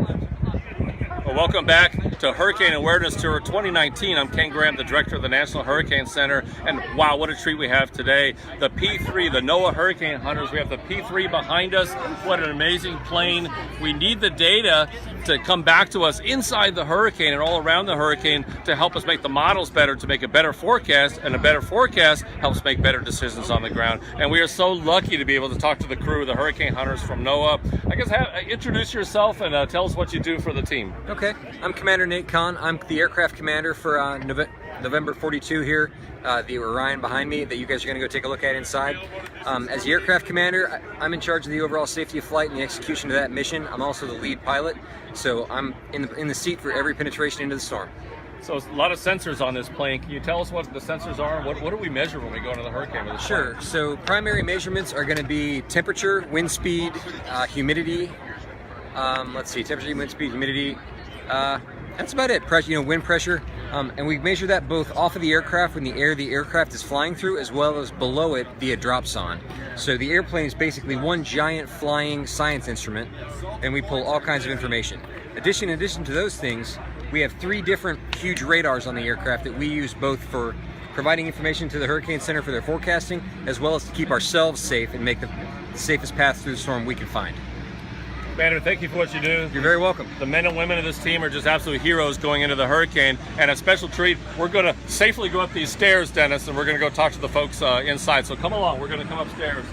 Well, welcome back to Hurricane Awareness Tour 2019. I'm Ken Graham, the director of the National Hurricane Center, and wow, what a treat we have today. The P-3, the NOAA Hurricane Hunters. We have the P-3 behind us. What an amazing plane. We need the data to come back to us inside the hurricane and all around the hurricane to help us make the models better, to make a better forecast, and a better forecast helps make better decisions on the ground. And we are so lucky to be able to talk to the crew, the Hurricane Hunters from NOAA. I guess introduce yourself and tell us what you do for the team. Okay, I'm Commander Nate Kahn. I'm the aircraft commander for November 42 here, the Orion behind me that you guys are going to go take a look at inside. As the aircraft commander, I'm in charge of the overall safety of flight and the execution of that mission. I'm also the lead pilot, so I'm in the seat for every penetration into the storm. So a lot of sensors on this plane. Can you tell us what the sensors are? What do we measure when we go into the hurricane with this Sure. plane? So primary measurements are going to be temperature, wind speed, humidity. Let's see, temperature, wind speed, humidity. That's about it. Pressure, wind pressure, and we measure that both off of the aircraft when the aircraft is flying through, as well as below it via dropson. So the airplane is basically one giant flying science instrument, and we pull all kinds of information. In addition to those things, we have 3 different huge radars on the aircraft that we use both for providing information to the Hurricane Center for their forecasting, as well as to keep ourselves safe and make the safest path through the storm we can find. Commander, thank you for what you do. You're very welcome. The men and women of this team are just absolute heroes going into the hurricane. And a special treat, we're going to safely go up these stairs, Dennis, and we're going to go talk to the folks inside. So come along, we're going to come upstairs.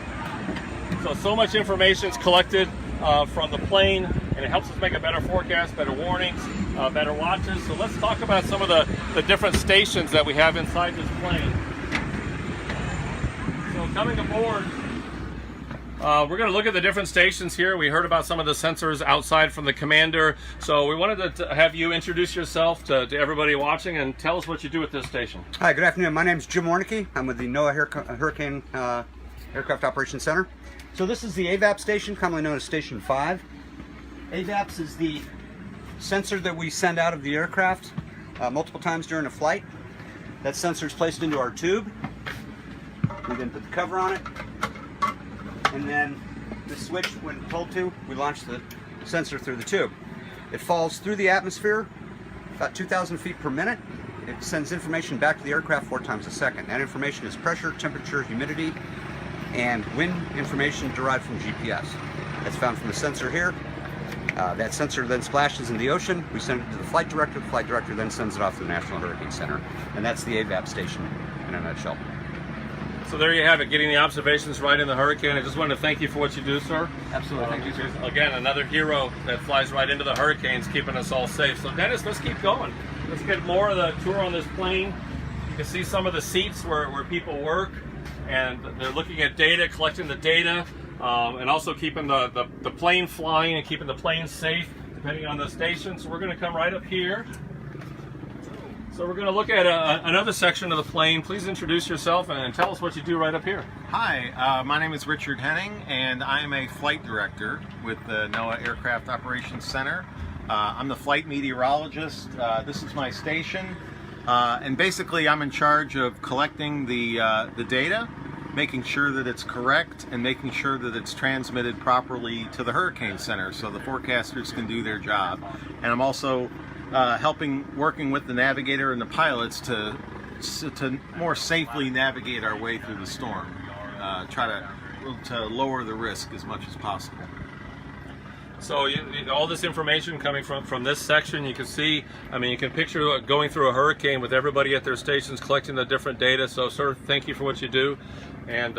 So much information is collected from the plane, and it helps us make a better forecast, better warnings, better watches. So let's talk about some of the different stations that we have inside this plane. So coming aboard, we're going to look at the different stations here. We heard about some of the sensors outside from the commander. So we wanted to have you introduce yourself to everybody watching and tell us what you do at this station. Hi, good afternoon. My name is Jim Warnicki. I'm with the NOAA Hurricane Aircraft Operations Center. So this is the AVAP station, commonly known as Station 5. AVAPS is the sensor that we send out of the aircraft multiple times during a flight. That sensor is placed into our tube. We then put the cover on it. And then the switch, when told to, we launch the sensor through the tube. It falls through the atmosphere about 2,000 feet per minute. It sends information back to the aircraft 4 times a second. That information is pressure, temperature, humidity, and wind information derived from GPS. That's found from the sensor here. That sensor then splashes in the ocean. We send it to the flight director. The flight director then sends it off to the National Hurricane Center. And that's the AVAP station in a nutshell. So there you have it, getting the observations right in the hurricane. I just wanted to thank you for what you do, sir. Absolutely. Thank you, sir. Again, another hero that flies right into the hurricanes, keeping us all safe. So Dennis, let's keep going. Let's get more of the tour on this plane. You can see some of the seats where people work, and they're looking at data, collecting the data, and also keeping the plane flying and keeping the plane safe, depending on the station. So we're going to come right up here. So we're going to look at another section of the plane. Please introduce yourself and tell us what you do right up here. Hi, my name is Richard Henning, and I am a flight director with the NOAA Aircraft Operations Center. I'm the flight meteorologist. This is my station, and basically I'm in charge of collecting the data, making sure that it's correct, and making sure that it's transmitted properly to the Hurricane Center so the forecasters can do their job. And I'm also working with the navigator and the pilots to more safely navigate our way through the storm. Try to lower the risk as much as possible. So all this information coming from this section, you can see, I mean, you can picture going through a hurricane with everybody at their stations collecting the different data. So, sir, thank you for what you do, and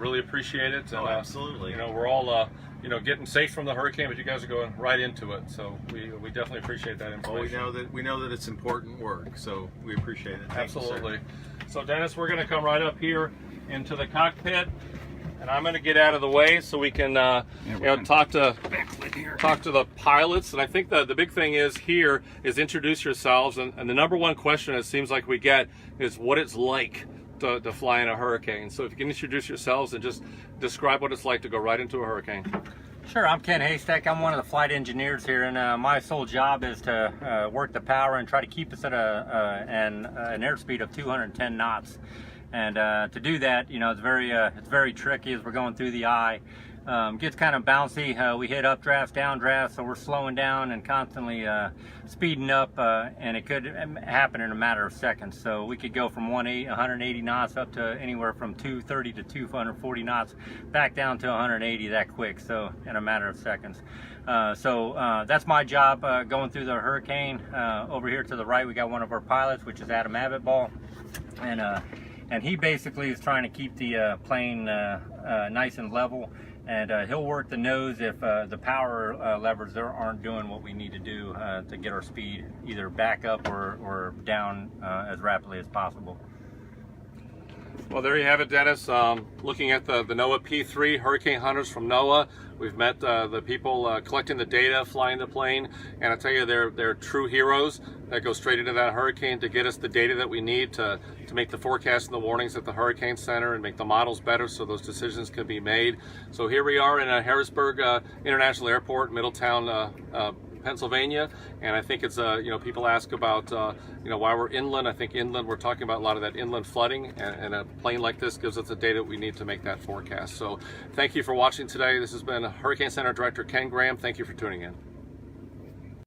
really appreciate it. And, absolutely. We're all getting safe from the hurricane, but you guys are going right into it. So we definitely appreciate that information. We know that it's important work, so we appreciate it. Thank Absolutely. You, sir. So Dennis, we're going to come right up here into the cockpit, and I'm going to get out of the way so we can talk to the pilots. And I think the big thing is here is introduce yourselves, and the number one question it seems like we get is what it's like to fly in a hurricane. So if you can introduce yourselves and just describe what it's like to go right into a hurricane. Sure, I'm Ken Haystack. I'm one of the flight engineers here, and my sole job is to work the power and try to keep us at an airspeed of 210 knots. And to do that, it's very tricky as we're going through the eye. Gets kind of bouncy. We hit updrafts, downdrafts, so we're slowing down and constantly speeding up, and it could happen in a matter of seconds. So we could go from 180 knots up to anywhere from 230 to 240 knots, back down to 180 that quick, so in a matter of seconds. So that's my job going through the hurricane. Over here to the right, we got one of our pilots, which is Adam Abbott, and he basically is trying to keep the plane nice and level, and he'll work the nose if the power levers there aren't doing what we need to do to get our speed either back up or down as rapidly as possible. Well, there you have it, Dennis. Looking at the NOAA P-3 Hurricane Hunters from NOAA. We've met the people collecting the data, flying the plane, and I tell you, they're true heroes that go straight into that hurricane to get us the data that we need to make the forecasts and the warnings at the Hurricane Center and make the models better so those decisions can be made. So here we are in Harrisburg International Airport, Middletown, Pennsylvania, and I think it's people ask about why we're inland. I think inland, we're talking about a lot of that inland flooding, and a plane like this gives us the data we need to make that forecast. So thank you for watching today. This has been Hurricane Center Director Ken Graham. Thank you for tuning in.